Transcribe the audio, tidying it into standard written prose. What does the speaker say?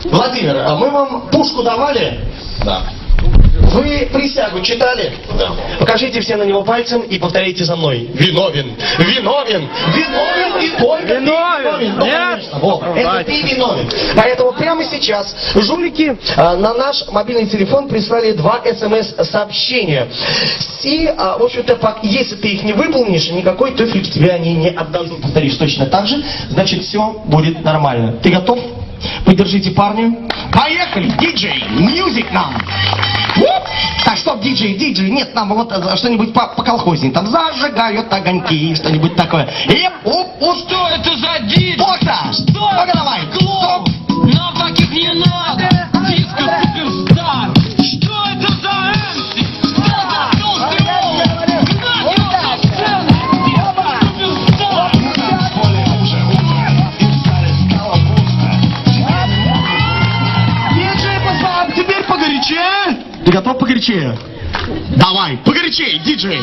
Владимир, а мы вам пушку давали? Да. Вы присягу читали? Да. Покажите все на него пальцем и повторите за мной. Виновен, виновен, виновен и только виновен. ты. Нет? Вот, это ты виновен. Поэтому прямо сейчас жулики на наш мобильный телефон прислали 2 СМС-сообщения. И, в общем-то, если ты их не выполнишь, никакой туфельки тебе они не отдадут. Повторишь точно так же, значит, все будет нормально. Ты готов? Поддержите парня. Поехали! Диджей! Мьюзик нам! Так, стоп, диджей, нет, нам вот что-нибудь по-колхозней. Там зажигают огоньки, что-нибудь такое. И Что это за диджей? Остро! Что? Ну-ка давай! Клоун! Нам таких не надо! Диско суперстар! Что это за эмси? Кто за толстый молот? Гнать его на сцену! Диско суперстар! Диджей, позвал, теперь погорячее. Ты готов погорячее? Давай, погорячее, диджей!